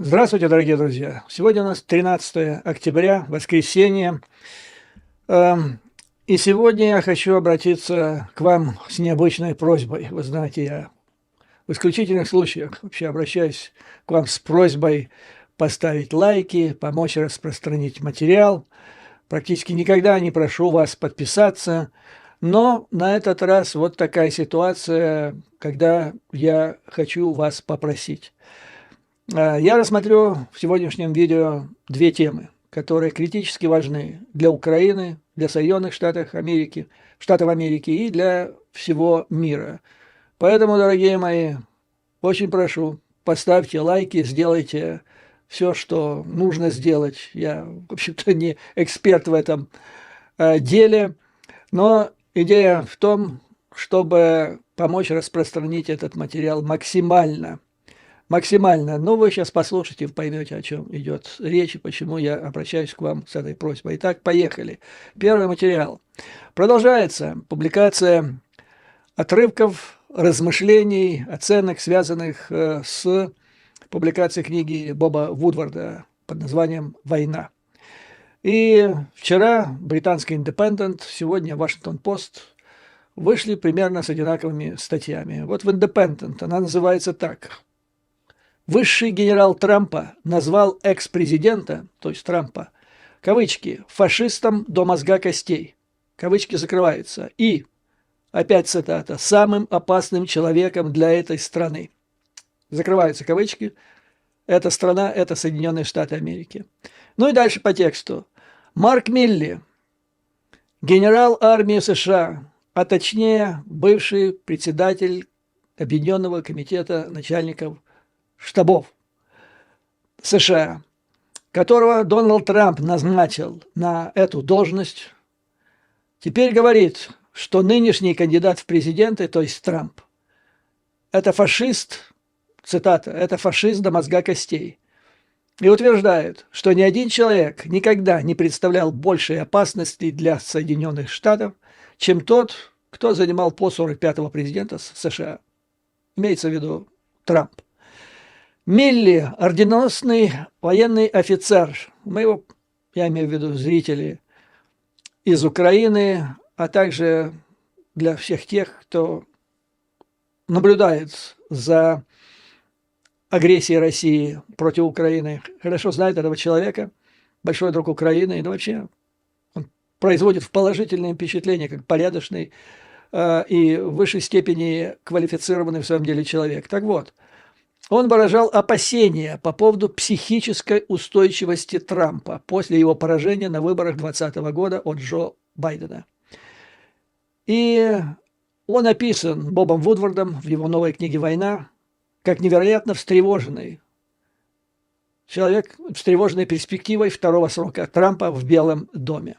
Здравствуйте, дорогие друзья! Сегодня у нас 13 октября, воскресенье. И сегодня я хочу обратиться к вам с необычной просьбой. Вы знаете, я в исключительных случаях вообще обращаюсь к вам с просьбой поставить лайки, помочь распространить материал. Практически никогда не прошу вас подписаться, но на этот раз вот такая ситуация, когда я хочу вас попросить. Я рассмотрю в сегодняшнем видео две темы, которые критически важны для Украины, для Соединенных Штатов Америки и для всего мира. Поэтому, дорогие мои, очень прошу, поставьте лайки, сделайте все, что нужно сделать. Я, в общем-то, не эксперт в этом деле, но идея в том, чтобы помочь распространить этот материал максимально. Максимально. Но вы сейчас послушайте, поймете, о чем идет речь и почему я обращаюсь к вам с этой просьбой. Итак, поехали. Первый материал. Продолжается публикация отрывков, размышлений, оценок, связанных с публикацией книги Боба Вудварда под названием «Война». И вчера британский «Индепендент», сегодня «Вашингтон-Пост» вышли примерно с одинаковыми статьями. Вот в «Индепендент» она называется так. Высший генерал Трампа назвал экс-президента, то есть Трампа, кавычки, фашистом до мозга костей, кавычки закрываются, и, опять цитата, самым опасным человеком для этой страны. Закрываются кавычки, эта страна – это Соединенные Штаты Америки. Ну и дальше по тексту. Марк Милли, генерал армии США, а точнее бывший председатель Объединенного комитета начальников штабов США, которого Дональд Трамп назначил на эту должность, теперь говорит, что нынешний кандидат в президенты, то есть Трамп, это фашист, цитата, это фашист до мозга костей. И утверждает, что ни один человек никогда не представлял большей опасности для Соединенных Штатов, чем тот, кто занимал пост 45-го президента США. Имеется в виду Трамп. Милли – орденоносный военный офицер. Я имею в виду зрители из Украины, а также для всех тех, кто наблюдает за агрессией России против Украины. Хорошо знает этого человека, большой друг Украины, и вообще он производит положительное впечатление, как порядочный и в высшей степени квалифицированный в своем деле человек. Так вот, он выражал опасения по поводу психической устойчивости Трампа после его поражения на выборах 2020 года от Джо Байдена. И он описан Бобом Вудвардом в его новой книге «Война» как невероятно встревоженный человек, встревоженный перспективой второго срока Трампа в Белом доме.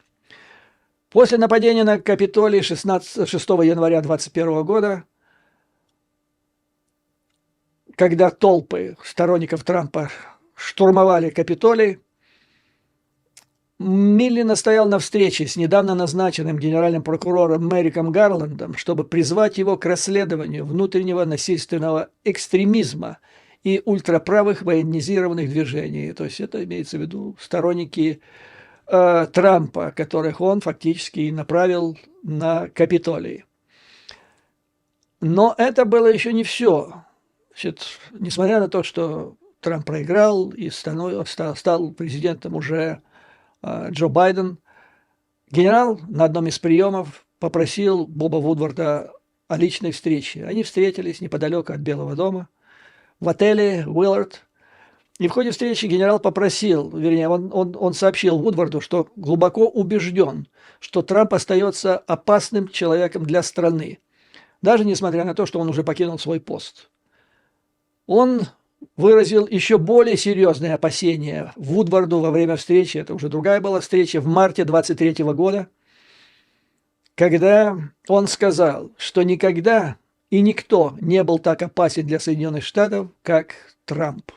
После нападения на Капитолий 6 января 2021 года, когда толпы сторонников Трампа штурмовали Капитолий, Милли настоял на встрече с недавно назначенным генеральным прокурором Мериком Гарландом, чтобы призвать его к расследованию внутреннего насильственного экстремизма и ультраправых военизированных движений. То есть это имеется в виду сторонники Трампа, которых он фактически направил на Капитолий. Но это было еще не все. Значит, несмотря на то, что Трамп проиграл и стал президентом уже Джо Байден, генерал на одном из приемов попросил Боба Вудварда о личной встрече. Они встретились неподалеку от Белого дома в отеле Уиллард. И в ходе встречи генерал попросил, вернее, он сообщил Вудварду, что глубоко убежден, что Трамп остается опасным человеком для страны, даже несмотря на то, что он уже покинул свой пост. Он выразил еще более серьезные опасения Вудварду во время встречи, это уже другая была встреча, в марте 2023 года, когда он сказал, что никогда и никто не был так опасен для Соединенных Штатов, как Трамп.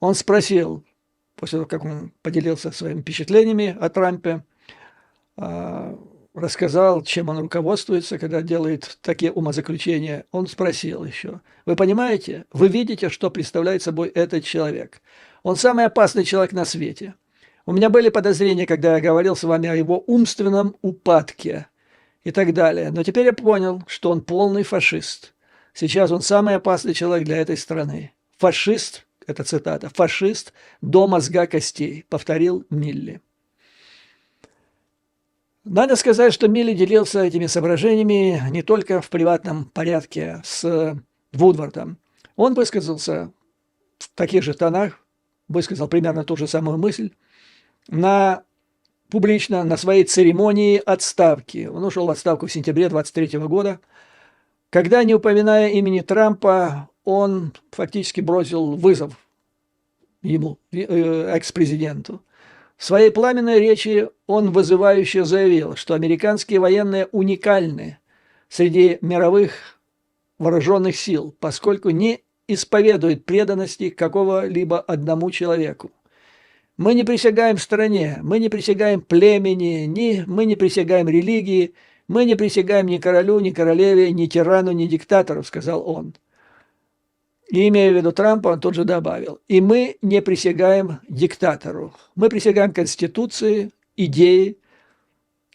Он спросил, после того, как он поделился своими впечатлениями о Трампе, рассказал, чем он руководствуется, когда делает такие умозаключения. Он спросил еще: вы понимаете, вы видите, что представляет собой этот человек? Он самый опасный человек на свете. У меня были подозрения, когда я говорил с вами о его умственном упадке и так далее. Но теперь я понял, что он полный фашист. Сейчас он самый опасный человек для этой страны. Фашист, это цитата, фашист до мозга костей, повторил Милли. Надо сказать, что Милли делился этими соображениями не только в приватном порядке с Вудвардом. Он высказался в таких же тонах, высказал примерно ту же самую мысль публично на своей церемонии отставки. Он ушел в отставку в сентябре 23 года. Когда, не упоминая имени Трампа, он фактически бросил вызов ему, экс-президенту. В своей пламенной речи он вызывающе заявил, что американские военные уникальны среди мировых вооруженных сил, поскольку не исповедуют преданности какого-либо одному человеку. Мы не присягаем стране, мы не присягаем племени, мы не присягаем религии, мы не присягаем ни королю, ни королеве, ни тирану, ни диктатору, сказал он. И, имея в виду Трампа, он тут же добавил: и мы не присягаем диктатору, мы присягаем Конституции, идее,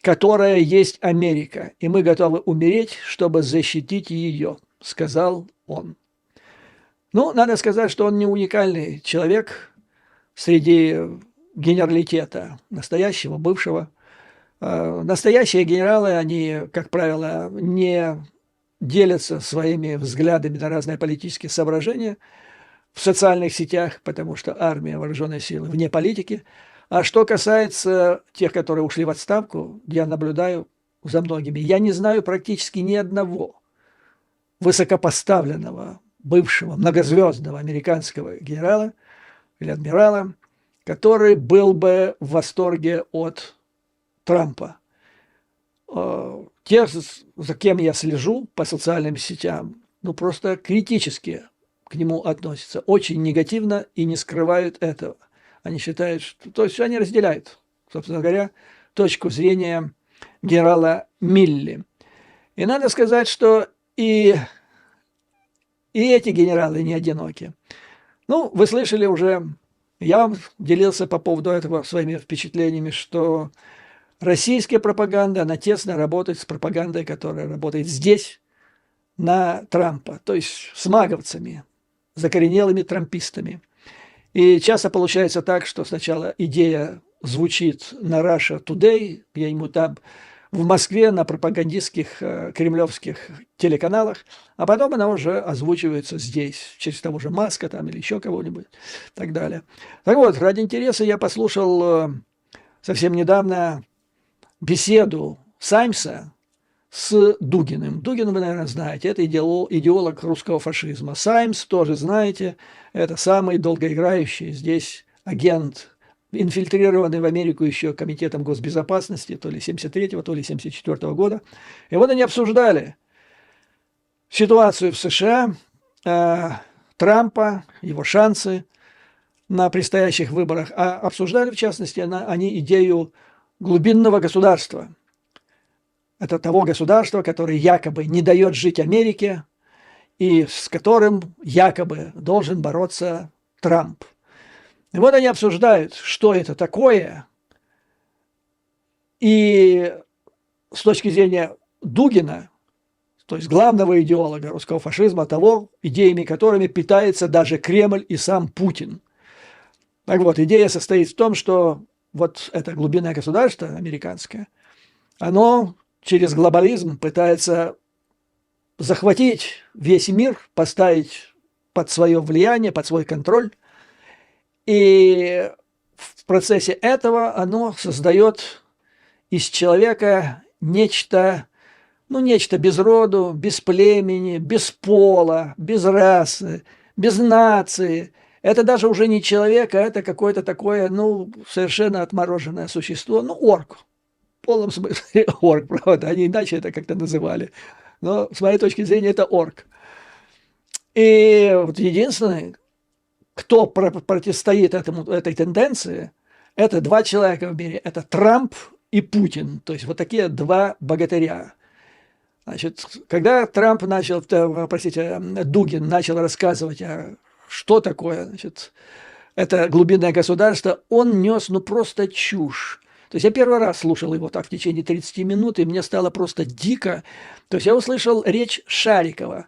которая есть Америка, и мы готовы умереть, чтобы защитить ее, сказал он. Ну, надо сказать, что он не уникальный человек среди генералитета, настоящего, бывшего. Настоящие генералы, они, как правило, не делятся своими взглядами на разные политические соображения в социальных сетях, потому что армия, вооруженные силы вне политики. А что касается тех, которые ушли в отставку, я наблюдаю за многими. Я не знаю практически ни одного высокопоставленного, бывшего, многозвездного американского генерала или адмирала, который был бы в восторге от Трампа. Те, за кем я слежу по социальным сетям, ну просто критически к нему относятся, очень негативно и не скрывают этого. Они считают, что, то есть они разделяют, собственно говоря, точку зрения генерала Милли. И надо сказать, что и эти генералы не одиноки. Ну, вы слышали уже, я вам делился по поводу этого своими впечатлениями, что российская пропаганда, она тесно работает с пропагандой, которая работает здесь, на Трампа, то есть с маговцами, закоренелыми трампистами. И часто получается так, что сначала идея звучит на Russia Today, где-нибудь там в Москве на пропагандистских кремлевских телеканалах, а потом она уже озвучивается здесь, через того же Маска там или еще кого-нибудь и так далее. Так вот, ради интереса я послушал совсем недавно беседу Саймса с Дугиным. Дугина вы, наверное, знаете, это идеолог русского фашизма. Саймс тоже знаете, это самый долгоиграющий здесь агент, инфильтрированный в Америку еще Комитетом госбезопасности, то ли 73-го, то ли 74-го года. И вот они обсуждали ситуацию в США, Трампа, его шансы на предстоящих выборах, а обсуждали, в частности, они идею глубинного государства. Это того государства, которое якобы не дает жить Америке и с которым якобы должен бороться Трамп. И вот они обсуждают, что это такое. И с точки зрения Дугина, то есть главного идеолога русского фашизма, того, идеями которыми питается даже Кремль и сам Путин. Так вот, идея состоит в том, что вот это глубинное государство американское, оно через глобализм пытается захватить весь мир, поставить под свое влияние, под свой контроль. И в процессе этого оно создает из человека нечто, ну, нечто без роду, без племени, без пола, без расы, без нации. Это даже уже не человек, а это какое-то такое, ну, совершенно отмороженное существо, ну, орк. В полном смысле орк, правда, они иначе это как-то называли. Но с моей точки зрения это орк. И вот единственный, кто противостоит этой тенденции, это два человека в мире. Это Трамп и Путин. То есть вот такие два богатыря. Значит, когда Трамп начал, простите, Дугин начал рассказывать, что такое, значит, это глубинное государство, он нес, ну, просто чушь. То есть я первый раз слушал его так в течение 30 минут, и мне стало просто дико. То есть я услышал речь Шарикова.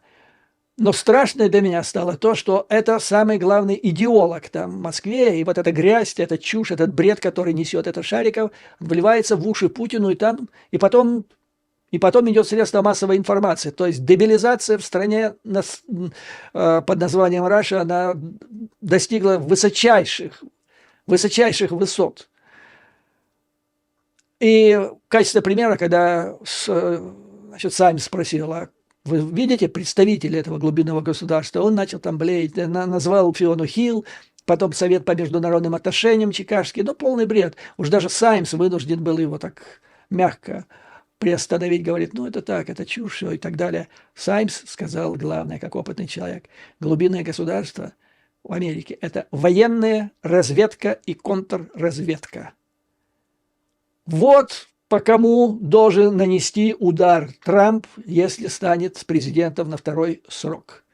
Но страшное для меня стало то, что это самый главный идеолог там в Москве, и вот эта грязь, эта чушь, этот бред, который несет этот Шариков, вливается в уши Путину, и потом идет средство массовой информации. То есть дебилизация в стране под названием Раша, она достигла высочайших высот. И в качестве примера, когда значит, Сайм спросила, вы видите представителя этого глубинного государства? Он начал там блеять, назвал Фиону Хилл, потом Совет по международным отношениям чикагский. Ну, полный бред. Уж даже Саймс вынужден был его так мягко приостановить, говорит, ну, это так, это чушь, и так далее. Саймс сказал главное, как опытный человек. Глубинное государство в Америке – это военная разведка и контрразведка. Вот по кому должен нанести удар Трамп, если станет президентом на второй срок.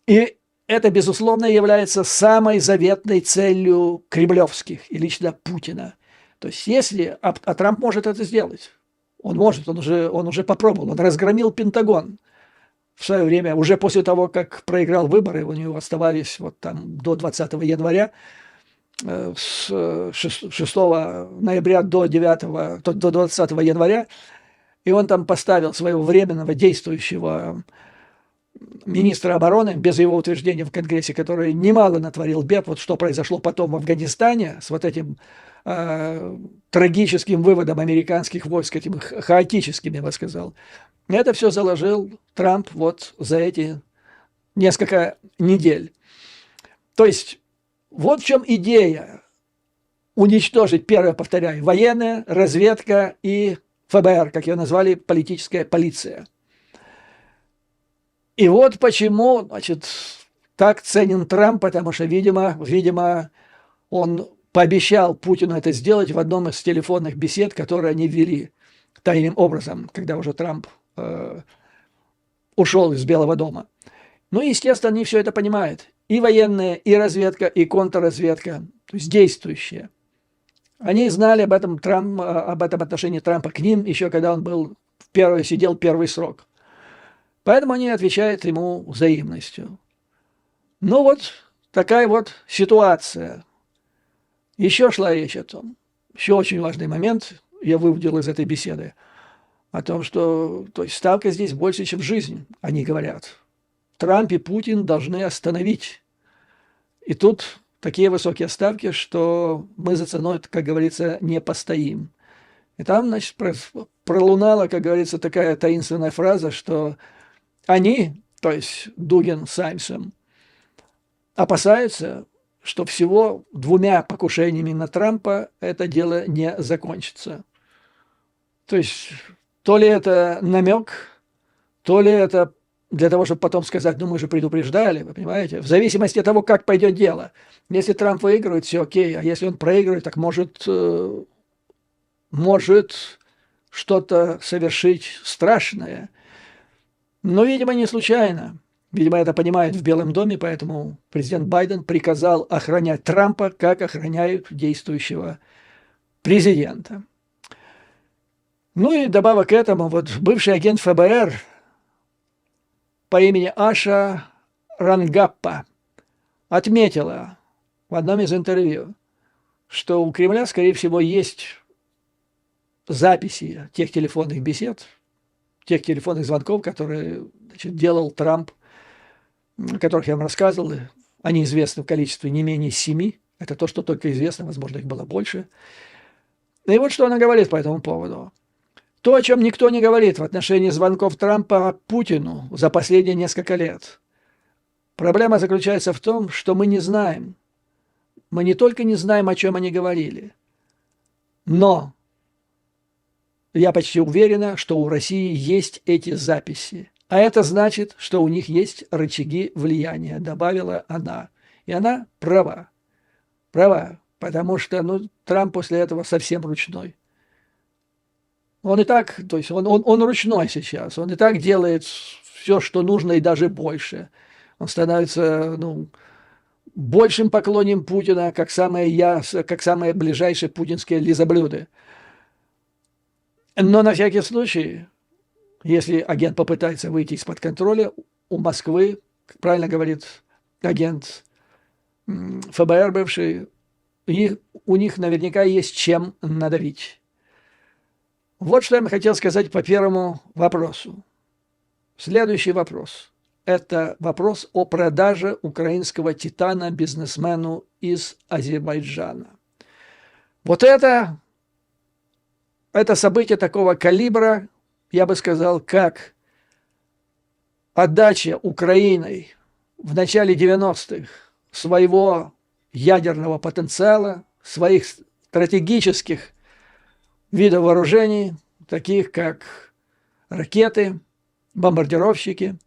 И это, безусловно, является самой заветной целью кремлевских и лично Путина. То есть если... А Трамп может это сделать. Он может, он уже попробовал. Он разгромил Пентагон в свое время, уже после того, как проиграл выборы, у него оставались вот там до 20 января, с 6 ноября до 20 января, и он там поставил своего временного действующего министра обороны, без его утверждения в Конгрессе, который немало натворил бед, вот что произошло потом в Афганистане с вот этим трагическим выводом американских войск, этим хаотическим, я бы сказал. Это все заложил Трамп вот за эти несколько недель. То есть вот в чем идея уничтожить, первое, повторяю, военная, разведка и ФБР, как ее назвали, политическая полиция. И вот почему, значит, так ценен Трамп, потому что, видимо, он пообещал Путину это сделать в одном из телефонных бесед, которые они вели тайным образом, когда уже Трамп ушел из Белого дома. Ну, естественно, они все это понимают. И военная, и разведка, и контрразведка, то есть действующие. Они знали об этом отношении Трампа к ним, еще когда он сидел первый срок. Поэтому они отвечают ему взаимностью. Ну вот такая вот ситуация. Еще шла речь о том, еще очень важный момент, я выводил из этой беседы, о том, что то есть ставка здесь больше, чем жизнь, они говорят. Трамп и Путин должны остановить. И тут такие высокие ставки, что мы за ценой, как говорится, не постоим. И там, значит, пролунала, как говорится, такая таинственная фраза, что они, то есть Дугин с Саймсом, опасаются, что всего 2 покушениями на Трампа это дело не закончится. То есть то ли это намек, то ли это для того, чтобы потом сказать, ну мы же предупреждали, вы понимаете, в зависимости от того, как пойдет дело. Если Трамп выигрывает, все окей, а если он проигрывает, так может что-то совершить страшное. Но, видимо, не случайно. Видимо, это понимают в Белом доме, поэтому президент Байден приказал охранять Трампа, как охраняют действующего президента. Ну и добавок к этому, вот бывший агент ФБР по имени Аша Рангаппа отметила в одном из интервью, что у Кремля, скорее всего, есть записи тех телефонных бесед, тех телефонных звонков, которые, значит, делал Трамп, о которых я вам рассказывал. Они известны в количестве не менее 7. Это то, что только известно, возможно, их было больше. И вот что она говорит по этому поводу. То, о чем никто не говорит в отношении звонков Трампа Путину за последние несколько лет. Проблема заключается в том, что мы не знаем. Мы не только не знаем, о чем они говорили, но я почти уверена, что у России есть эти записи. А это значит, что у них есть рычаги влияния, добавила она. И она права. Права, потому что Трамп после этого совсем ручной. Он и так, то есть он ручной сейчас, он и так делает все, что нужно, и даже больше. Он становится, ну, большим поклонником Путина, как самое ближайшее путинское лизоблюдо. Но на всякий случай, если агент попытается выйти из-под контроля, у Москвы, как правильно говорит агент ФБР бывший, у них наверняка есть чем надавить. Вот что я хотел сказать по первому вопросу. Следующий вопрос. Это вопрос о продаже украинского титана бизнесмену из Азербайджана. Вот это событие такого калибра, я бы сказал, как отдача Украиной в начале 90-х своего ядерного потенциала, своих стратегических видов вооружений, таких как ракеты, бомбардировщики,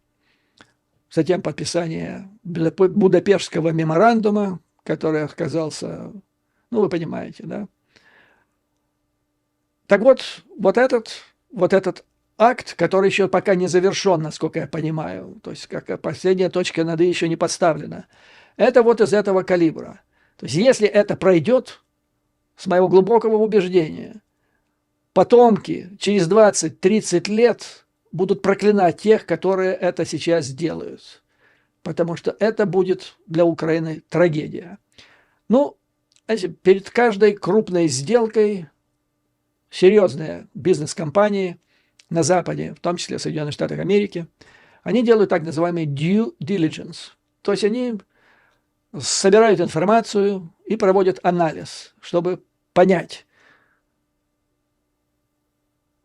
затем подписание Будапештского меморандума, который оказался, ну, вы понимаете, да. Так вот этот акт, который еще пока не завершен, насколько я понимаю, то есть как последняя точка над «и» еще не подставлена, это вот из этого калибра. То есть если это пройдет, с моего глубокого убеждения, потомки через 20-30 лет будут проклинать тех, которые это сейчас делают, потому что это будет для Украины трагедия. Ну, перед каждой крупной сделкой серьезные бизнес-компании на Западе, в том числе в Соединенных Штатах Америки, они делают так называемый due diligence. То есть они собирают информацию и проводят анализ, чтобы понять,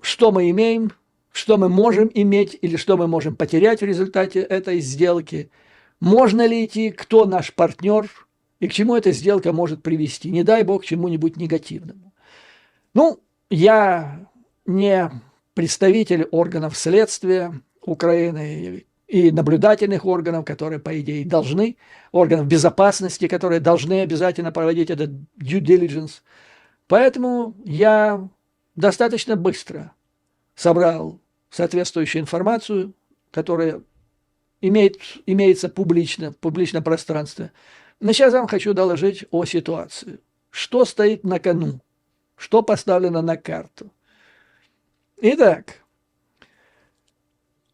что мы имеем, что мы можем иметь или что мы можем потерять в результате этой сделки, можно ли идти, кто наш партнер и к чему эта сделка может привести, не дай бог, к чему-нибудь негативному. Ну, я не представитель органов следствия Украины и наблюдательных органов, которые, по идее, должны, органов безопасности, которые должны обязательно проводить этот due diligence. Поэтому я достаточно быстро собрал соответствующую информацию, которая имеется публично, в публичном пространстве. Но сейчас я вам хочу доложить о ситуации. Что стоит на кону? Что поставлено на карту? Итак,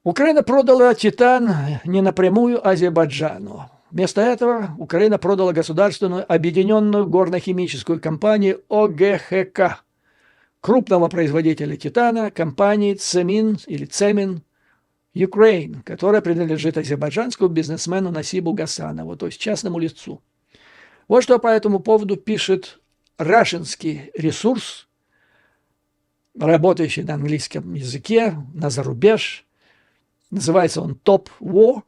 Украина продала «Титан» не напрямую Азербайджану. Вместо этого Украина продала государственную объединенную горно-химическую компанию ОГХК, крупного производителя «Титана», компании «Цемин» или «Цемин Ukraine», которая принадлежит азербайджанскому бизнесмену Насибу Гасанову, то есть частному лицу. Вот что по этому поводу пишет рашинский ресурс, работающий на английском языке, на зарубеж. Называется он Top War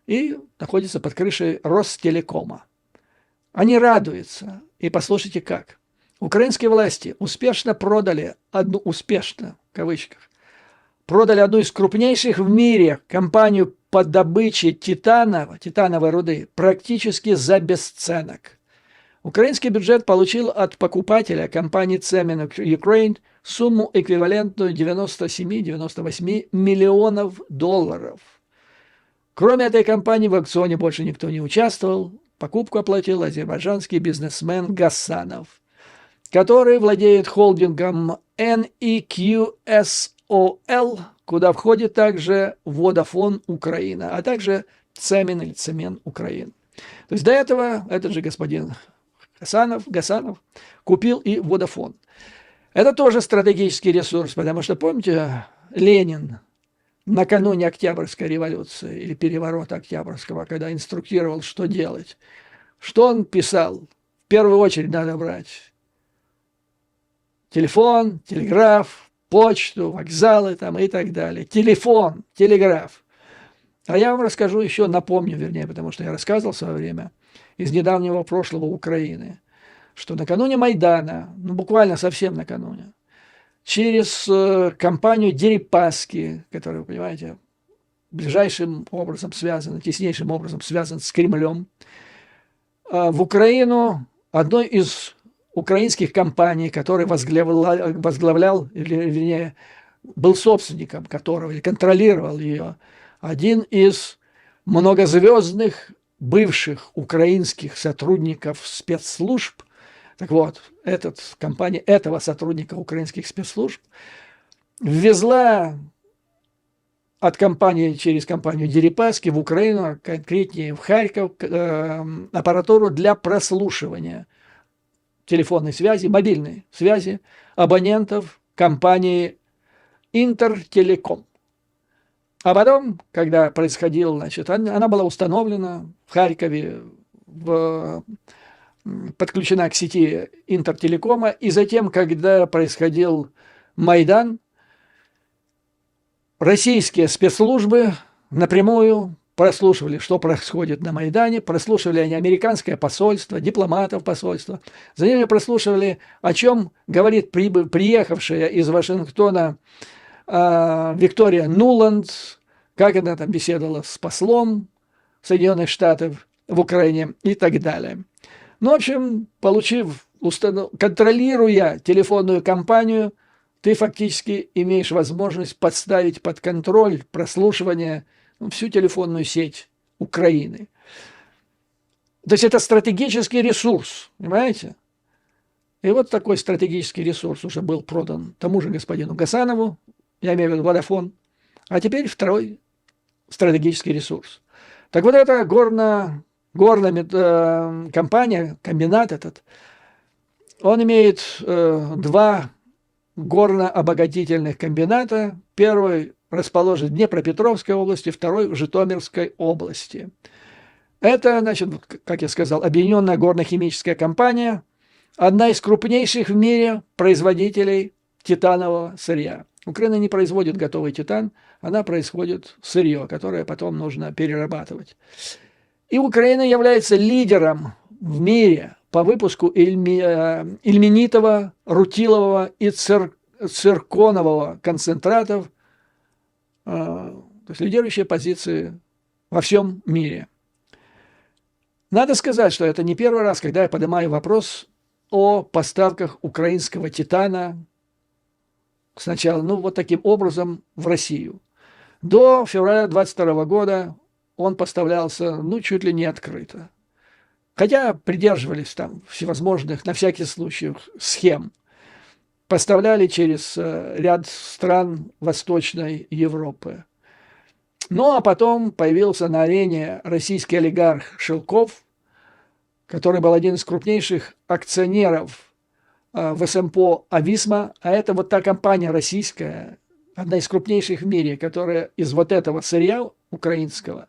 и находится под крышей Ростелекома. Они радуются. И послушайте как. Украинские власти успешно продали одну из крупнейших в мире компанию по добыче титановой руды практически за бесценок. Украинский бюджет получил от покупателя компании Цемин Ukraine сумму, эквивалентную 97-98 миллионов долларов. Кроме этой компании в аукционе больше никто не участвовал. Покупку оплатил азербайджанский бизнесмен Гасанов, который владеет холдингом NEQSOL, куда входит также Vodafone Украина, а также Цемин или Цемин Украин. То есть до этого этот же господин Гасанов купил и Vodafone. Это тоже стратегический ресурс, потому что, помните, Ленин накануне Октябрьской революции или переворота Октябрьского, когда инструктировал, что делать, что он писал? В первую очередь надо брать телефон, телеграф, почту, вокзалы там и так далее. Телефон, телеграф. А я вам расскажу еще, напомню, вернее, потому что я рассказывал в свое время из недавнего прошлого Украины, что накануне Майдана, ну буквально совсем накануне, через компанию Дерипаски, которая, вы понимаете, ближайшим образом связана, теснейшим образом связан с Кремлем, в Украину одной из украинских компаний, который возглавлял, или, вернее, был собственником которого или контролировал ее, один из многозвездных бывших украинских сотрудников спецслужб. Так вот, компания этого сотрудника украинских спецслужб ввезла от компании через компанию Дерипаски в Украину, конкретнее в Харьков, аппаратуру для прослушивания телефонной связи, мобильной связи абонентов компании Интертелеком. А потом, когда происходил, значит, она была установлена в Харькове, подключена к сети Интертелекома, и затем, когда происходил Майдан, российские спецслужбы напрямую прослушивали, что происходит на Майдане, прослушивали они американское посольство, дипломатов посольства, за ними прослушивали, о чем говорит приехавшая из Вашингтона Виктория Нуланд, как она там беседовала с послом Соединенных Штатов в Украине и так далее. Ну, в общем, контролируя телефонную компанию, ты фактически имеешь возможность подставить под контроль прослушивание всю телефонную сеть Украины. То есть это стратегический ресурс, понимаете? И вот такой стратегический ресурс уже был продан тому же господину Гасанову, я имею в виду Водафон, а теперь второй стратегический ресурс. Так вот эта горная компания, комбинат этот, он имеет два горно-обогатительных комбината. Первый расположен в Днепропетровской области, второй в Житомирской области. Это, значит, как я сказал, Объединенная горно-химическая компания, одна из крупнейших в мире производителей титанового сырья. Украина не производит готовый титан, она производит сырье, которое потом нужно перерабатывать. И Украина является лидером в мире по выпуску ильменитового, рутилового и цирконового концентратов, то есть лидирующие позиции во всем мире. Надо сказать, что это не первый раз, когда я поднимаю вопрос о поставках украинского титана сначала, вот таким образом в Россию. До февраля 2022 года он поставлялся, чуть ли не открыто. Хотя придерживались там всевозможных, на всякий случай, схем. Поставляли через ряд стран Восточной Европы. Ну, а потом появился на арене российский олигарх Шелков, который был один из крупнейших акционеров в СМПО «Ависма», а это вот та компания российская, одна из крупнейших в мире, которая из вот этого сырья украинского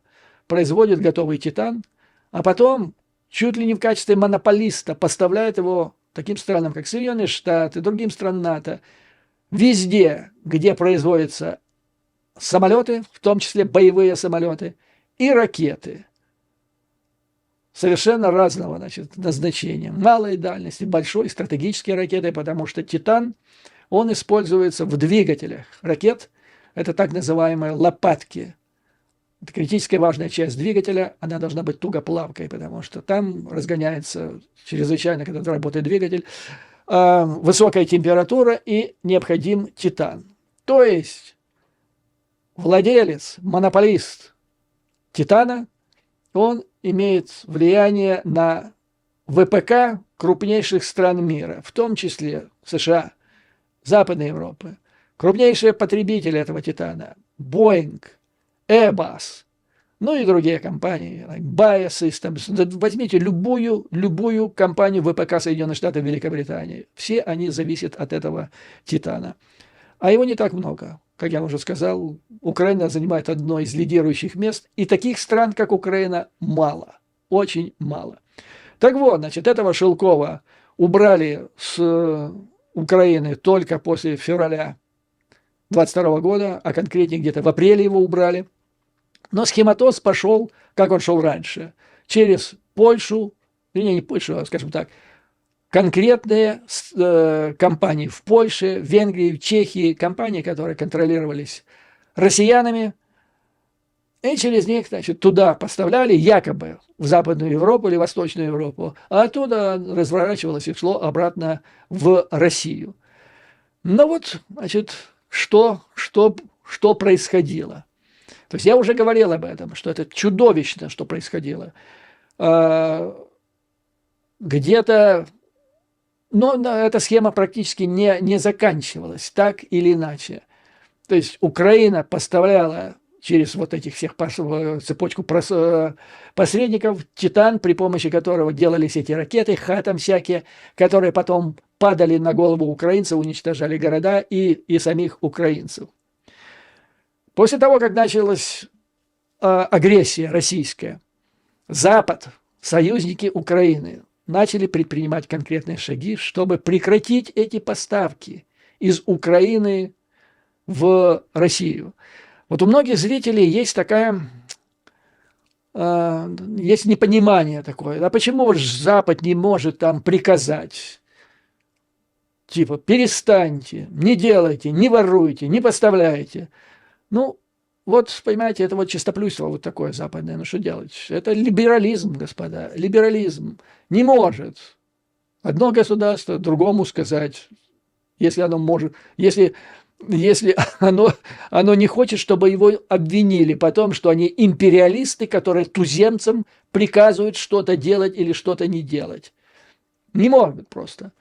производит готовый титан, а потом чуть ли не в качестве монополиста поставляет его таким странам, как Соединенные Штаты, другим странам НАТО, везде, где производятся самолеты, в том числе боевые самолеты, и ракеты совершенно разного, назначения. Малой дальности, большой, стратегические ракеты, потому что титан, он используется в двигателях ракет. Это так называемые лопатки. Это критически важная часть двигателя, она должна быть тугоплавкой, потому что там разгоняется чрезвычайно, когда работает двигатель, высокая температура и необходим титан. То есть владелец, монополист титана, он имеет влияние на ВПК крупнейших стран мира, в том числе США, Западной Европы. Крупнейшие потребители этого титана – Boeing, Airbus, и другие компании, Bayer Systems. Возьмите любую компанию ВПК Соединенных Штатов, Великобритании. Все они зависят от этого титана. А его не так много. Как я уже сказал, Украина занимает одно из лидирующих мест, и таких стран, как Украина, мало, очень мало. Так вот, этого Шелкова убрали с Украины только после февраля 2022 года, а конкретнее где-то в апреле его убрали. Но схематоз пошел, как он шел раньше, через Польшу, не Польшу, а, скажем так, конкретные компании в Польше, в Венгрии, в Чехии, компании, которые контролировались россиянами, И через них, значит, туда поставляли якобы в Западную Европу или Восточную Европу, а оттуда разворачивалось и шло обратно в Россию. Но вот, значит, что происходило? То есть я уже говорил об этом, что это чудовищно, что происходило. Где-то, но эта схема практически не заканчивалась, так или иначе. То есть Украина поставляла через вот этих всех цепочку посредников титан, при помощи которого делались эти ракеты, там всякие, которые потом падали на голову украинцев, уничтожали города и самих украинцев. После того, как началась агрессия российская, Запад, союзники Украины, начали предпринимать конкретные шаги, чтобы прекратить эти поставки из Украины в Россию. Вот у многих зрителей есть есть непонимание такое. А почему же Запад не может там приказать? Типа, перестаньте, не делайте, не воруйте, не поставляйте. Ну, вот, понимаете, это вот чистоплюйство вот такое западное. Ну, что делать? Это либерализм, господа, либерализм. Не может одно государство другому сказать, если оно может, если оно не хочет, чтобы его обвинили потом, что они империалисты, которые туземцам приказывают что-то делать или что-то не делать. Не может просто.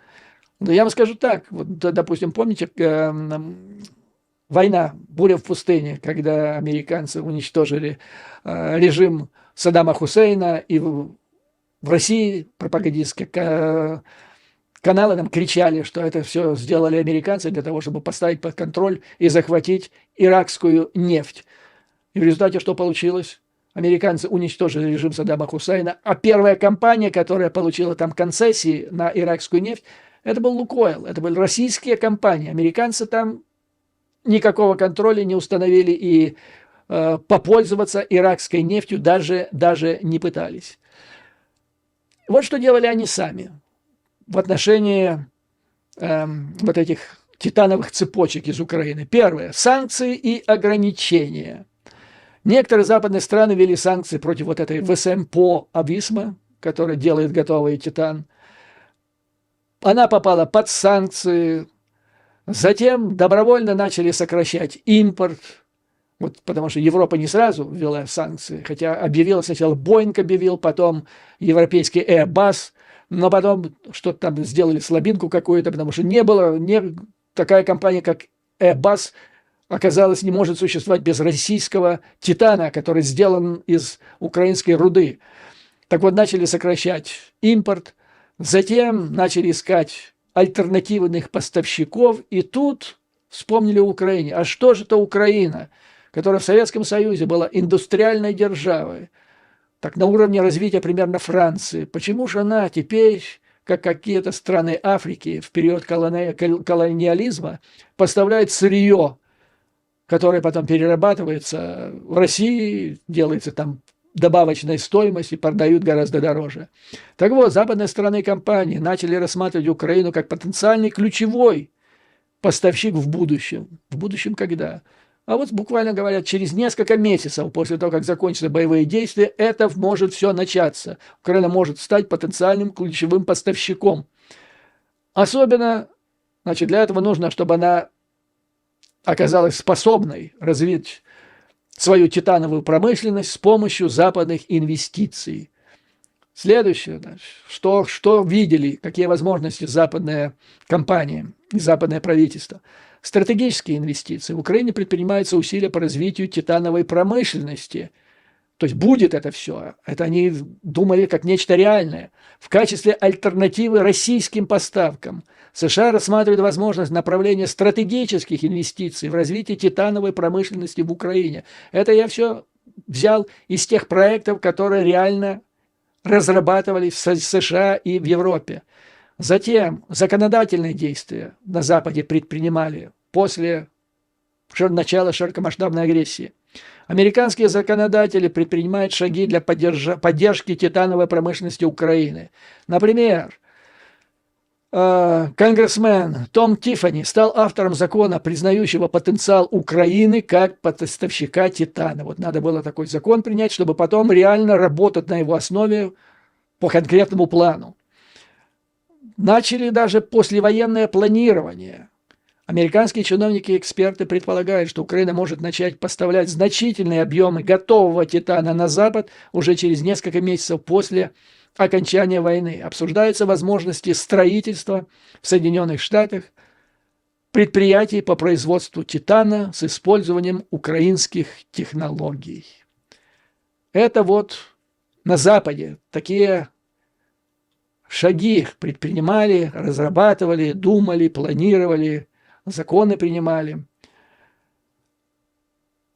Но я вам скажу так, вот, допустим, помните война, буря в пустыне, когда американцы уничтожили режим Саддама Хусейна, и в России пропагандистские каналы нам кричали, что это все сделали американцы для того, чтобы поставить под контроль и захватить иракскую нефть. И в результате что получилось? Американцы уничтожили режим Саддама Хусейна, а первая компания, которая получила там концессии на иракскую нефть, это был «Лукойл», это были российские компании. Американцы там никакого контроля не установили и попользоваться иракской нефтью даже не пытались. Вот что делали они сами в отношении вот этих титановых цепочек из Украины. Первое – санкции и ограничения. Некоторые западные страны ввели санкции против вот этой ВСМПО «Ависма», которая делает готовый титан. Она попала под санкции. Затем добровольно начали сокращать импорт, вот, потому что Европа не сразу ввела санкции, хотя объявила сначала Boeing объявил, потом европейский Airbus, но потом что-то там сделали слабинку какую-то, потому что такая компания, как Airbus, оказалось, не может существовать без российского титана, который сделан из украинской руды. Так вот, начали сокращать импорт, затем начали искать альтернативных поставщиков, и тут вспомнили о Украине. А что же это Украина, которая в Советском Союзе была индустриальной державой, так на уровне развития примерно Франции? Почему же она теперь, как какие-то страны Африки в период колониализма, поставляет сырье, которое потом перерабатывается в России, делается там добавочной стоимости, продают гораздо дороже. Так вот, западные страны и компании начали рассматривать Украину как потенциальный ключевой поставщик в будущем. В будущем когда? А вот буквально говорят, через несколько месяцев после того, как закончатся боевые действия, это может все начаться. Украина может стать потенциальным ключевым поставщиком. Особенно, значит, для этого нужно, чтобы она оказалась способной развить свою титановую промышленность с помощью западных инвестиций. Следующее, что видели, какие возможности западные компании и западное правительство. Стратегические инвестиции. В Украине предпринимаются усилия по развитию титановой промышленности. То есть будет это все. Это они думали как нечто реальное. В качестве альтернативы российским поставкам США рассматривают возможность направления стратегических инвестиций в развитие титановой промышленности в Украине. Это я все взял из тех проектов, которые реально разрабатывались в США и в Европе. Затем законодательные действия на Западе предпринимали после начала широкомасштабной агрессии. Американские законодатели предпринимают шаги для поддержки титановой промышленности Украины. Например, конгрессмен Том Тиффани стал автором закона, признающего потенциал Украины как поставщика титана. Вот надо было такой закон принять, чтобы потом реально работать на его основе по конкретному плану. Начали даже послевоенное планирование. Американские чиновники и эксперты предполагают, что Украина может начать поставлять значительные объемы готового титана на Запад уже через несколько месяцев после окончания войны. Обсуждаются возможности строительства в Соединенных Штатах предприятий по производству титана с использованием украинских технологий. Это вот на Западе такие шаги предпринимали, разрабатывали, думали, планировали, законы принимали.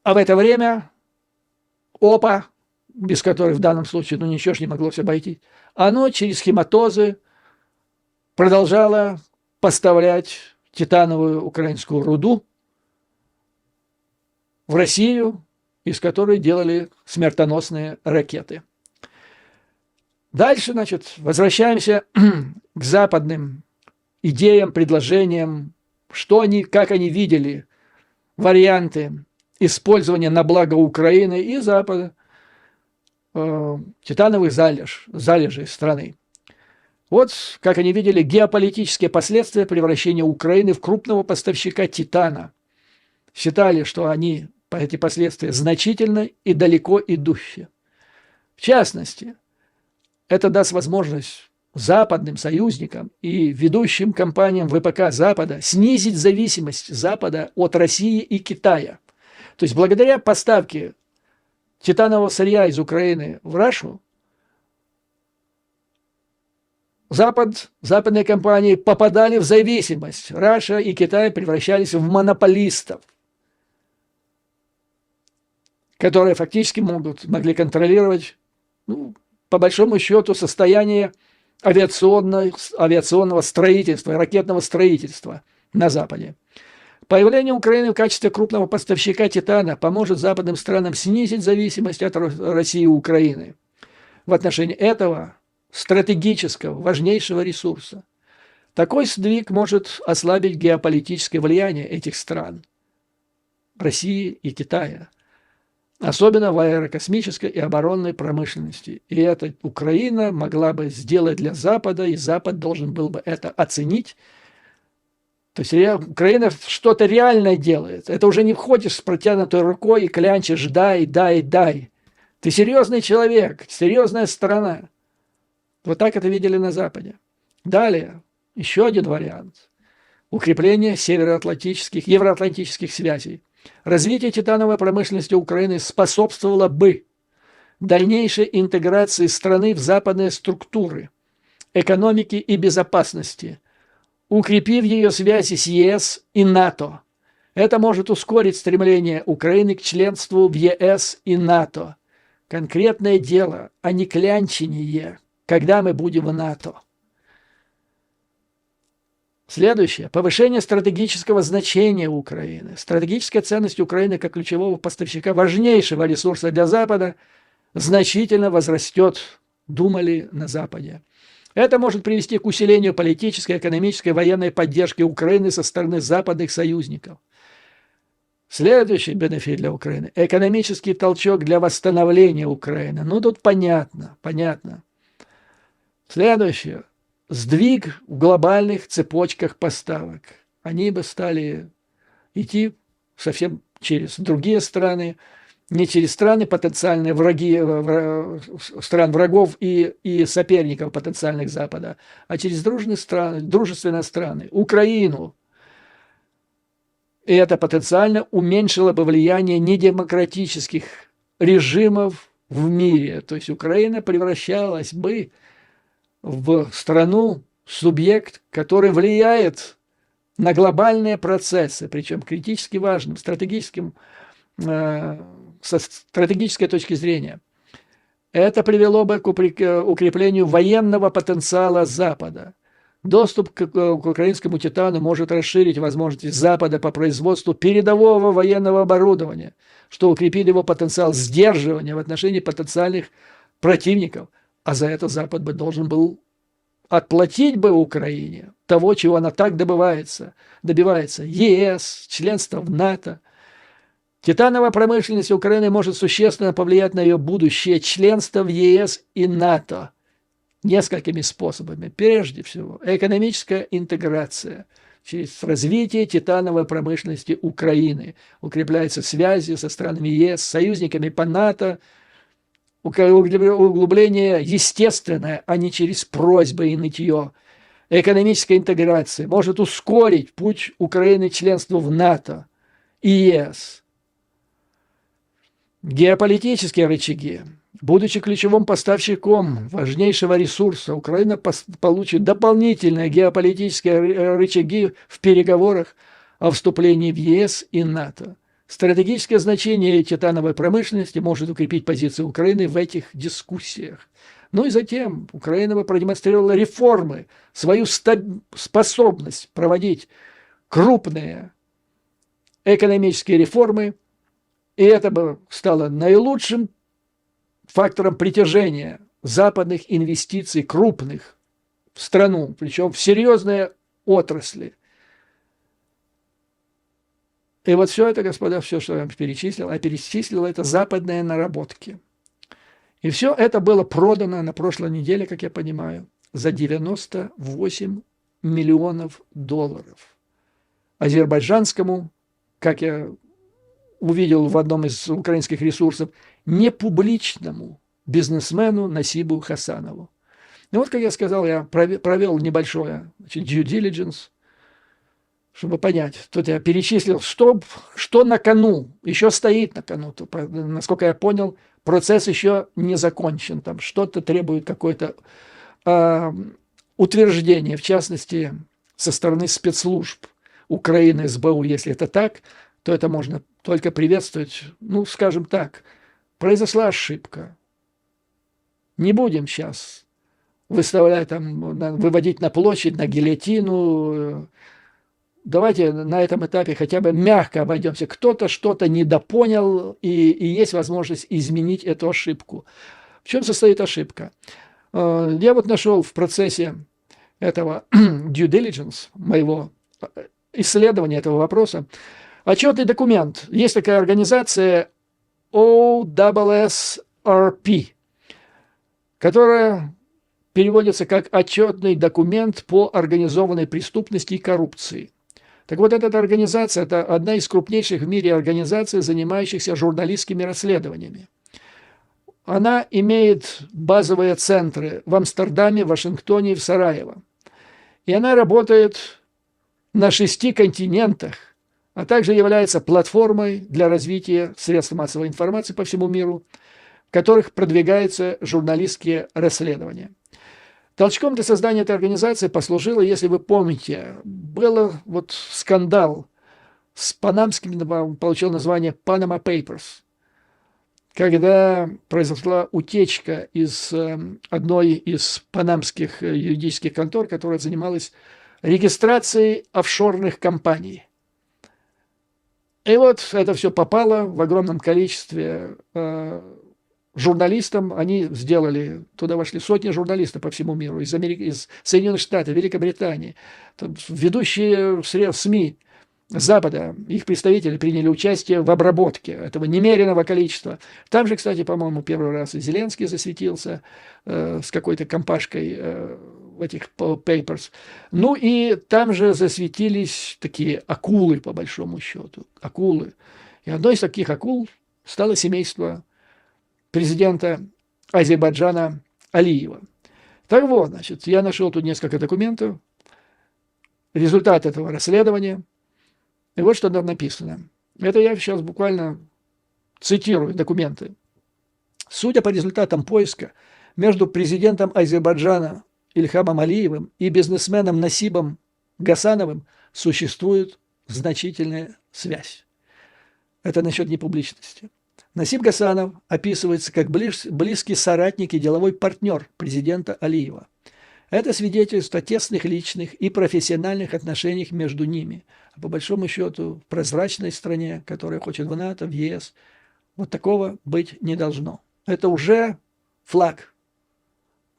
А в это время ОПА, без которой в данном случае ничего ж не могло все обойти, оно через хематозы продолжало поставлять титановую украинскую руду в Россию, из которой делали смертоносные ракеты. Дальше, значит, возвращаемся к западным идеям, предложениям, что они, как они видели варианты использования на благо Украины и Запада титановых залежей страны. Вот, как они видели, геополитические последствия превращения Украины в крупного поставщика титана. Считали, что эти последствия значительны и далеко идущие. В частности, это даст возможность западным союзникам и ведущим компаниям ВПК Запада снизить зависимость Запада от России и Китая. То есть благодаря поставке титанового сырья из Украины в Рашу западные компании попадали в зависимость. Раша и Китай превращались в монополистов, которые фактически могли контролировать, по большому счету, состояние авиационного строительства, ракетного строительства на Западе. Появление Украины в качестве крупного поставщика титана поможет западным странам снизить зависимость от России и Украины в отношении этого стратегического, важнейшего ресурса. Такой сдвиг может ослабить геополитическое влияние этих стран, России и Китая, особенно в аэрокосмической и оборонной промышленности. И это Украина могла бы сделать для Запада, и Запад должен был бы это оценить. То есть Украина что-то реальное делает. Это уже не входишь с протянутой рукой и клянчишь «дай, дай, дай». Ты серьезный человек, серьезная страна. Вот так это видели на Западе. Далее, еще один вариант. Укрепление евроатлантических связей. Развитие титановой промышленности Украины способствовало бы дальнейшей интеграции страны в западные структуры экономики и безопасности, укрепив ее связи с ЕС и НАТО. Это может ускорить стремление Украины к членству в ЕС и НАТО. Конкретное дело, а не клянчение, когда мы будем в НАТО. Следующее. Повышение стратегического значения Украины. Стратегическая ценность Украины как ключевого поставщика важнейшего ресурса для Запада значительно возрастет, думали на Западе. Это может привести к усилению политической, экономической, военной поддержки Украины со стороны западных союзников. Следующий бенефит для Украины – экономический толчок для восстановления Украины. Тут понятно. Следующее – сдвиг в глобальных цепочках поставок. Они бы стали идти совсем через другие страны, не через страны потенциальные враги, стран врагов и соперников потенциальных Запада, а через дружественные страны, Украину. И это потенциально уменьшило бы влияние недемократических режимов в мире. То есть Украина превращалась бы в страну, субъект, который влияет на глобальные процессы, причем критически важным, со стратегической точки зрения. Это привело бы к укреплению военного потенциала Запада. Доступ к украинскому титану может расширить возможности Запада по производству передового военного оборудования, что укрепит его потенциал сдерживания в отношении потенциальных противников. А за это Запад бы должен был отплатить бы Украине того, чего она так добивается. ЕС, членство в НАТО. Титановая промышленность Украины может существенно повлиять на ее будущее членство в ЕС и НАТО несколькими способами. Прежде всего, экономическая интеграция через развитие титановой промышленности Украины. Укрепляются связи со странами ЕС, союзниками по НАТО, углубление естественное, а не через просьбы и нытье. Экономическая интеграция может ускорить путь Украины к членству в НАТО и ЕС. Геополитические рычаги. Будучи ключевым поставщиком важнейшего ресурса, Украина получит дополнительные геополитические рычаги в переговорах о вступлении в ЕС и НАТО. Стратегическое значение титановой промышленности может укрепить позиции Украины в этих дискуссиях. Ну и затем Украина бы продемонстрировала реформы, свою способность проводить крупные экономические реформы, и это бы стало наилучшим фактором притяжения западных инвестиций крупных в страну, причем в серьезные отрасли. И вот все это, господа, все, что я вам перечислил, это западные наработки. И все это было продано на прошлой неделе, как я понимаю, за 98 миллионов долларов. Азербайджанскому, как я увидел в одном из украинских ресурсов, непубличному бизнесмену Насибу Хасанову. Ну вот, как я сказал, я провел небольшое due diligence, чтобы понять. Тут я перечислил, что на кону, еще стоит на кону. Насколько я понял, процесс еще не закончен. Там что-то требует какое-то утверждение, в частности, со стороны спецслужб Украины, СБУ. Если это так, то это можно только приветствовать. Ну, скажем так, произошла ошибка. Не будем сейчас выставлять, выводить на площадь, на гильотину. Давайте на этом этапе хотя бы мягко обойдемся. Кто-то что-то недопонял, и есть возможность изменить эту ошибку. В чем состоит ошибка? Я вот нашел в процессе этого due diligence, моего исследования этого вопроса, отчетный документ. Есть такая организация OSSRP, которая переводится как «Отчетный документ по организованной преступности и коррупции». Так вот, эта организация – это одна из крупнейших в мире организаций, занимающихся журналистскими расследованиями. Она имеет базовые центры в Амстердаме, Вашингтоне и в Сараево. И она работает на 6 континентах, а также является платформой для развития средств массовой информации по всему миру, в которых продвигаются журналистские расследования. Толчком для создания этой организации послужило, если вы помните, был вот скандал с панамским, получил название Panama Papers, когда произошла утечка из одной из панамских юридических контор, которая занималась регистрацией офшорных компаний. И вот это все попало в огромном количестве журналистам. Они сделали, туда вошли сотни журналистов по всему миру, из Америки, из Соединенных Штатов, Великобритании. Там ведущие СМИ Запада, их представители приняли участие в обработке этого немеренного количества. Там же, кстати, по-моему, первый раз и Зеленский засветился с какой-то компашкой в этих papers. Ну и там же засветились такие акулы, по большому счету. Акулы. И одной из таких акул стало семейство президента Азербайджана Алиева. Так вот, значит, я нашел тут несколько документов, результат этого расследования. И вот что там написано. Это я сейчас буквально цитирую документы. Судя по результатам поиска, между президентом Азербайджана Ильхамом Алиевым и бизнесменом Насибом Гасановым существует значительная связь. Это насчет непубличности. Насиб Гасанов описывается как близкий соратник и деловой партнер президента Алиева. Это свидетельствует о тесных личных и профессиональных отношениях между ними. А по большому счету, в прозрачной стране, которая хочет в НАТО, в ЕС, вот такого быть не должно. Это уже флаг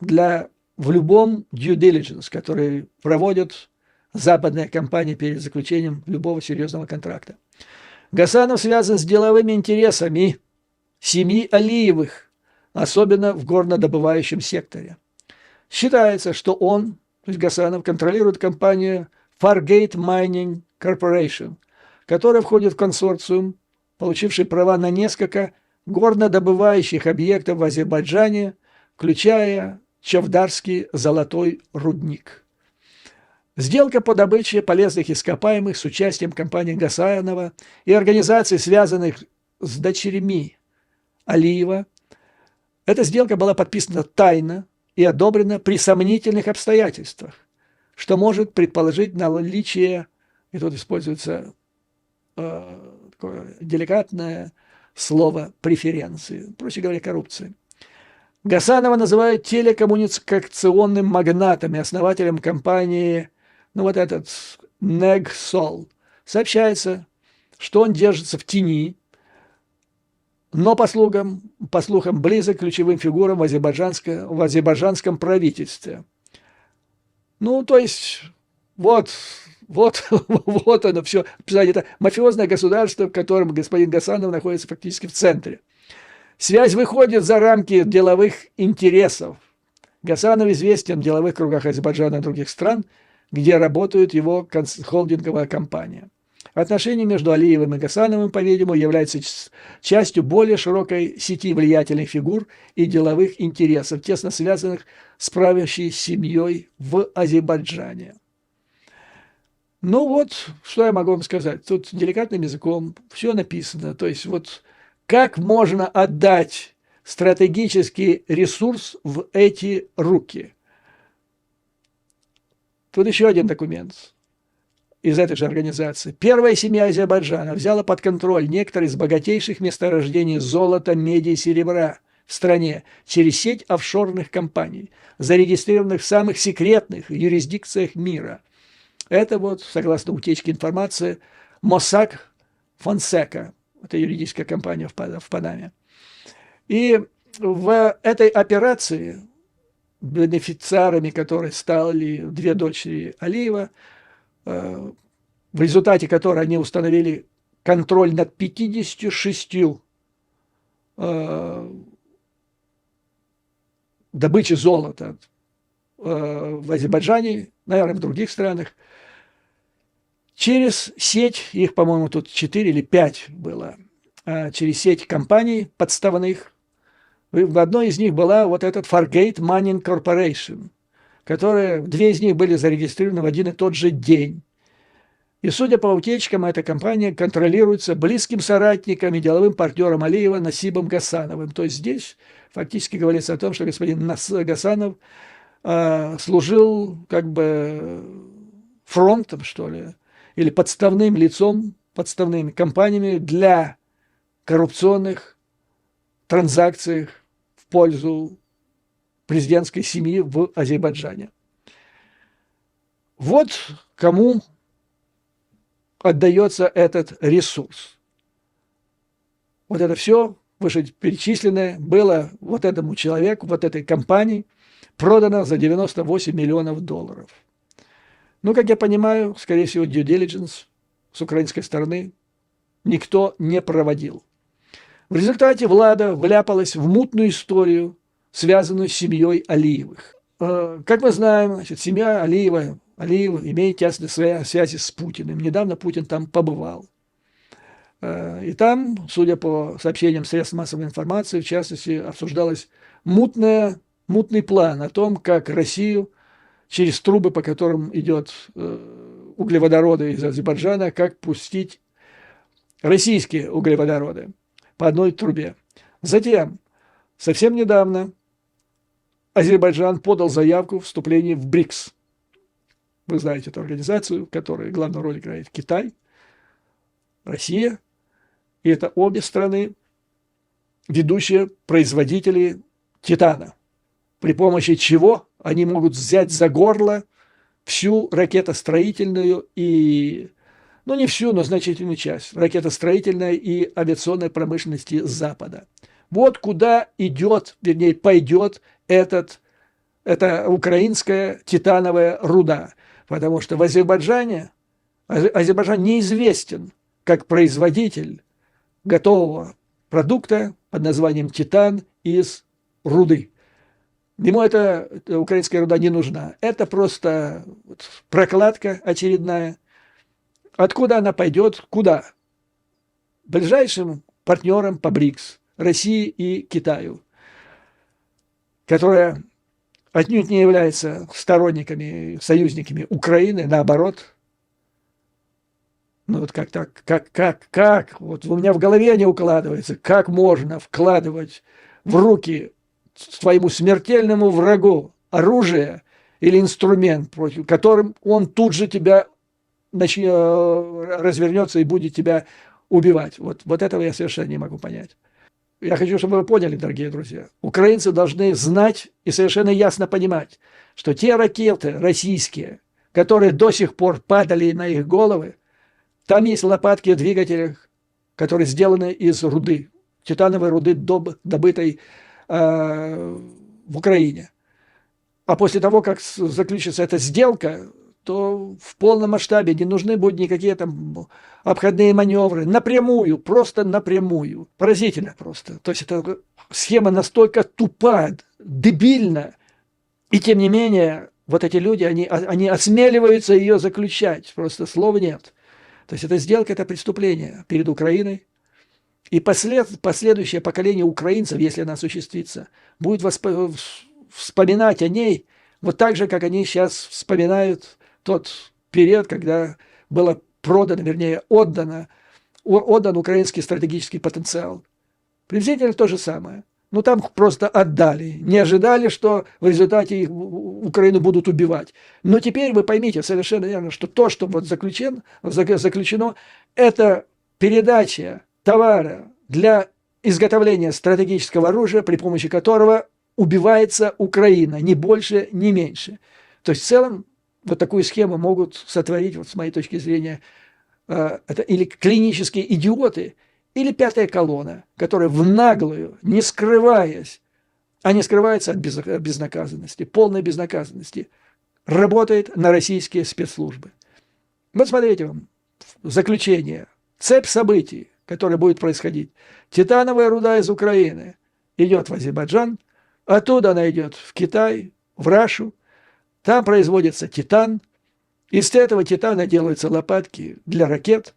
для в любом due diligence, который проводят западные компании перед заключением любого серьезного контракта. Гасанов связан с деловыми интересами семьи Алиевых, особенно в горнодобывающем секторе. Считается, что он, то есть Гасанов, контролирует компанию Fargate Mining Corporation, которая входит в консорциум, получивший права на несколько горнодобывающих объектов в Азербайджане, включая Чавдарский золотой рудник. Сделка по добыче полезных ископаемых с участием компании Гасанова и организаций, связанных с дочерьми Алиева, эта сделка была подписана тайно и одобрена при сомнительных обстоятельствах, что может предположить наличие, и тут используется такое деликатное слово преференции, проще говоря, коррупции. Гасанова называют телекоммуникационным магнатом и основателем компании, вот этот Negsol. Сообщается, что он держится в тени, но, по слухам, близок к ключевым фигурам в азербайджанском правительстве. То есть, вот оно все. Это мафиозное государство, в котором господин Гасанов находится фактически в центре. Связь выходит за рамки деловых интересов. Гасанов известен в деловых кругах Азербайджана и других стран, где работает его холдинговая компания. Отношения между Алиевым и Гасановым, по-видимому, являются частью более широкой сети влиятельных фигур и деловых интересов, тесно связанных с правящей семьей в Азербайджане. Что я могу вам сказать? Тут деликатным языком все написано. То есть как можно отдать стратегический ресурс в эти руки? Тут еще один документ из этой же организации. Первая семья Азербайджана взяла под контроль некоторые из богатейших месторождений золота, меди и серебра в стране через сеть офшорных компаний, зарегистрированных в самых секретных юрисдикциях мира. Это согласно утечке информации, Mossack Fonseca, это юридическая компания в Панаме. И в этой операции бенефициарами, которые стали две дочери Алиева, в результате которой они установили контроль над 56 добычей золота в Азербайджане, наверное, в других странах, через сеть, их, по-моему, тут 4 или 5 было, через сеть компаний подставных. В одной из них была этот Fargate Mining Corporation, две из них были зарегистрированы в один и тот же день. И, судя по утечкам, эта компания контролируется близким соратником и деловым партнером Алиева Насибом Гасановым. То есть здесь фактически говорится о том, что господин Гасанов служил фронтом, что ли, или подставным лицом, подставными компаниями для коррупционных транзакций в пользу президентской семьи в Азербайджане. Кому отдается этот ресурс. Это все вышеперечисленное было этому человеку, этой компании продано за $98 миллионов. Как я понимаю, скорее всего, due diligence с украинской стороны никто не проводил. В результате влада вляпалась в мутную историю, связанную с семьей Алиевых. Как мы знаем, семья Алиев имеет тесные связи с Путиным. Недавно Путин там побывал. И там, судя по сообщениям средств массовой информации, в частности, обсуждалось мутный план о том, как Россию через трубы, по которым идет углеводороды из Азербайджана, как пустить российские углеводороды по одной трубе. Затем, совсем недавно, Азербайджан подал заявку вступления в БРИКС. Вы знаете эту организацию, в которой главную роль играет Китай, Россия. И это обе страны, ведущие производители титана, при помощи чего они могут взять за горло всю ракетостроительную и, не всю, но значительную часть ракетостроительной и авиационной промышленности Запада. Куда пойдет этот это украинская титановая руда, потому что в Азербайджане Азербайджан неизвестен как производитель готового продукта под названием титан из руды. Ему эта украинская руда не нужна. Это просто прокладка очередная. Откуда она пойдет? Куда? Ближайшим партнерам по БРИКС, России и Китаю, которая отнюдь не является сторонниками, союзниками Украины, наоборот. Ну вот как так? Как? Вот у меня в голове не укладывается. Как можно вкладывать в руки своему смертельному врагу оружие или инструмент, против которым он тут же тебя развернется и будет тебя убивать. Вот этого я совершенно не могу понять. Я хочу, чтобы вы поняли, дорогие друзья, украинцы должны знать и совершенно ясно понимать, что те ракеты российские, которые до сих пор падали на их головы, там есть лопатки в двигателях, которые сделаны из руды, титановой руды, добытой в Украине. А после того, как заключится эта сделка, то в полном масштабе не нужны будут никакие там обходные маневры. Напрямую, просто напрямую. Поразительно просто. То есть эта схема настолько тупа, дебильна. И тем не менее, вот эти люди, они осмеливаются ее заключать. Просто слов нет. То есть эта сделка – это преступление перед Украиной. И последующее поколение украинцев, если она осуществится, будет вспоминать о ней вот так же, как они сейчас вспоминают тот период, когда было продано, вернее, отдан украинский стратегический потенциал. Приблизительно то же самое. Но там просто отдали. Не ожидали, что в результате их Украину будут убивать. Но теперь вы поймите совершенно верно, что то, что вот заключено, это передача товара для изготовления стратегического оружия, при помощи которого убивается Украина, ни больше, ни меньше. То есть в целом вот такую схему могут сотворить, вот с моей точки зрения, это или клинические идиоты, или пятая колонна, которая в наглую, не скрываясь, а не скрывается от безнаказанности, полной безнаказанности, работает на российские спецслужбы. Вот смотрите вам, заключение, цепь событий, которая будет происходить. Титановая руда из Украины идет в Азербайджан, оттуда она идет в Китай, в Рашу, там производится титан, из этого титана делаются лопатки для ракет,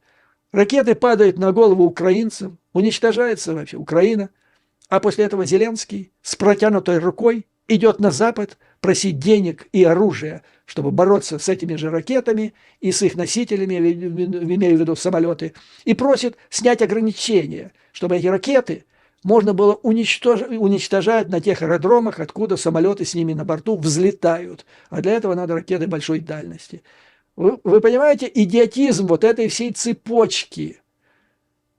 ракеты падают на голову украинцам, уничтожается вообще Украина, а после этого Зеленский с протянутой рукой идет на Запад просить денег и оружия, чтобы бороться с этими же ракетами и с их носителями, имею в виду самолеты, и просит снять ограничения, чтобы эти ракеты можно было уничтожать на тех аэродромах, откуда самолеты с ними на борту взлетают. А для этого надо ракеты большой дальности. Вы понимаете идиотизм вот этой всей цепочки?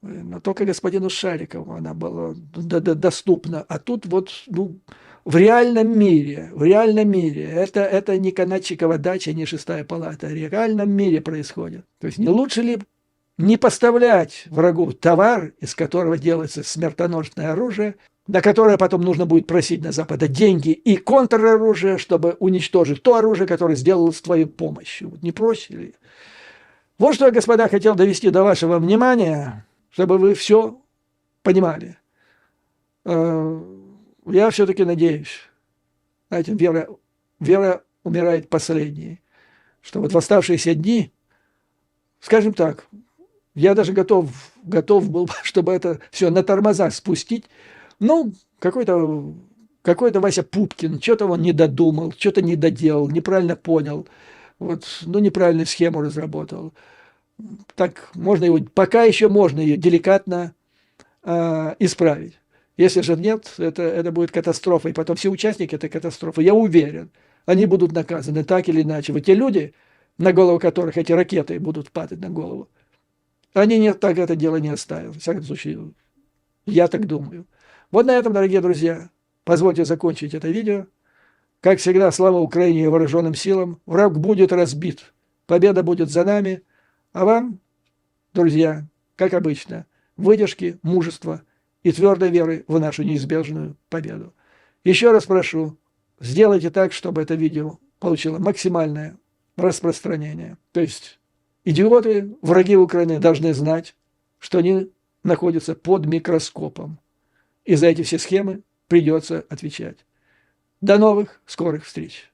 Но только господину Шарикову она была доступна. А тут вот в реальном мире, это не Канадчикова дача, не шестая палата, в реальном мире происходит. То есть не лучше ли не поставлять врагу товар, из которого делается смертоносное оружие, на которое потом нужно будет просить на Запада деньги и контроружие, чтобы уничтожить то оружие, которое сделало с твоей помощью. Вот не проще ли? Вот что я, господа, хотел довести до вашего внимания, чтобы вы все понимали. Я все-таки надеюсь, знаете, вера умирает последней, что вот в оставшиеся дни, скажем так, я даже готов был, чтобы это все на тормозах спустить. Ну, какой-то Вася Пупкин, что-то он не додумал, что-то не доделал, неправильно понял, вот, неправильную схему разработал. Так можно его, пока еще можно ее деликатно исправить. Если же нет, это будет катастрофа. И потом все участники этой катастрофы, я уверен, они будут наказаны так или иначе. Вот те люди, на голову которых эти ракеты будут падать на голову, они так это дело не оставят. В всяком случае, я так думаю. Вот на этом, дорогие друзья, позвольте закончить это видео. Как всегда, слава Украине и вооруженным силам. Враг будет разбит. Победа будет за нами. А вам, друзья, как обычно, выдержки, мужества и твердой веры в нашу неизбежную победу. Еще раз прошу, сделайте так, чтобы это видео получило максимальное распространение. То есть идиоты, враги Украины должны знать, что они находятся под микроскопом. И за эти все схемы придется отвечать. До новых скорых встреч!